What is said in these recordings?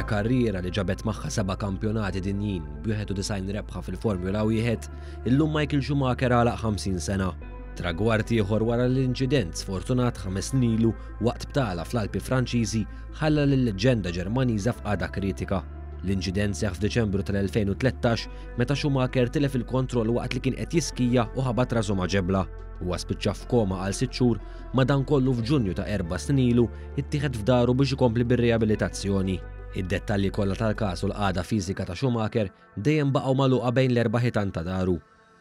Wara karriera li ġabet magħha 7 kampjonati dinjin b'91 rebħa fil-Formula 1, illum Michael Schumacher għalaq 50 sena. Tragward ieħor wara l-inċident sfortunat 5 snin ilu waqt btala fl-Alpi Franċiżi ħalla lill-leġġenda Ġermaniża f'qagħda kritika. L-inċident seħħ f'Diċembru tal-2013 meta Schumacher tilef il-kontroll waqt li kien qed jiskija u ħabat rasu ma' ġebla. Huwa spiċċa f'koma għal 6 xhur, madankollu f'Ġunju ta' 4 snin ilu ittieħed f'daru biex ikompli bir-riabilitazzjoni. Id-dettalji kollha tal-każ u l-qagħda fiżika ta' Schumacher dejjem baqgħu magħluqa bejn l-4 ħitan ta' daru.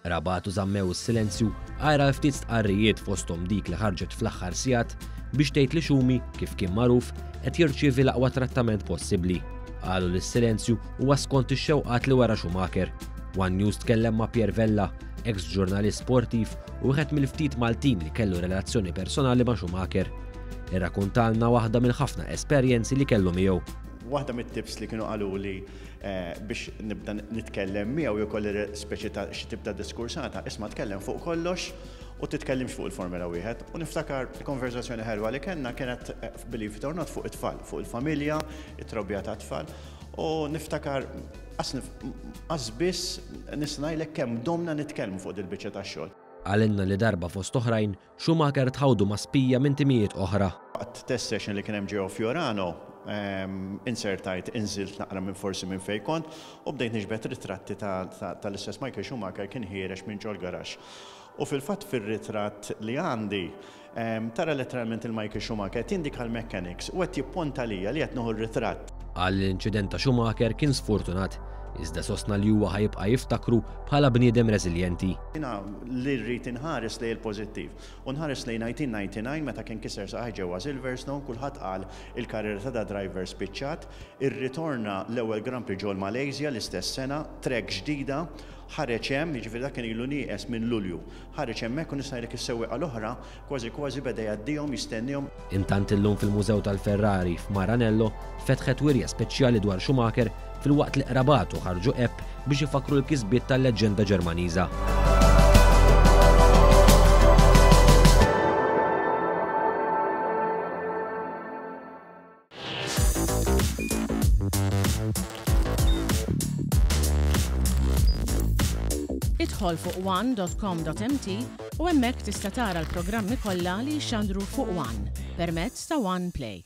Rabatu żammew is-silenzju għajra ftit stqarrijiet fosthom dik li ħarġet fl-aħħar sigħat biex tgħid li Schumi, kif kien magħruf, qed jirċievi l-aqwa trattament possibbli. Qalu li s-silenzju huwa skont ix-xewqat li wara Schumacher. One News tkellem ma' Pier Vella, ex-ġurnalist sportiv u wieħed mill-ftit Maltin li kellu relazzjoni personali ma' Schumacher. Irrakkuntalna waħda minn ħafna esperjenzi li kellu miegħu. Waħda mit-tips li kienu qalu li biex nibda nitkellem miegħu jew kolli speċi ta' xi tibda diskursata, isma' tkellem fuq kollox u titkellimx fuq il-Formula 1. U niftakar konverzazzjoni ħelwa li kellna kienet believe it or not fuq it-tfal, fuq il-familja, it-trobbija ta' tfal. U niftakar qas biss nisnajlek kemm domna nitkellmu fuq il-biċċa tax-xogħol. Għalinna li darba fost oħrajn, Schumacher tħawdu ma' spija minn timijiet oħra. Waqt test session li kien hemm ġew Fiorano, insertajt inżilt naqra minn forsi minn fejn kont u bdejt niġbed ritratti tal-istess Michael Schumacher kien ħierex minn ġol garax. U fil-fatt fir-ritratt li għandi tara letteralment il-Michael Schumacher tindika l-mechanics u qed jipponta lija li qed nieħu r-ritratt. Għall-inċident ta' Schumacher kien sfortunat, iżda sostna li huwa ħajibqa' jiftakru bħala bniedem reżiljenti. Jiena li rrid inħares lejn il-pożittiv. U nħares lejn 1999 meta kien kiser saħħ ġewwa Silverstone, kulħadd qal il-karriera ta' driver spiċċat, irritorna l-ewwel Grand Prix ġol Malaysia l-istess sena, trek ġdida, ħareġ hemm, jiġifieri dak kien ilu nieqes minn Lulju. Ħareġ hemmhekk u nista' ngħidlek is-sewwieqa l-oħra kważi beda jgħaddihom jistennihom. Intant illum fil-Mużew tal-Ferrari f'Maranello fetħet wirja speċjali dwar Schumacher fil-waqt li qrabatu ħarġu app biex ifakru l-kisbiet tal-leġġenda Ġermaniża. Idħol fuq one.com.mt u hemmhekk tista' tara l-programmi kollha li jxandru fuq One permezz ta' One Play.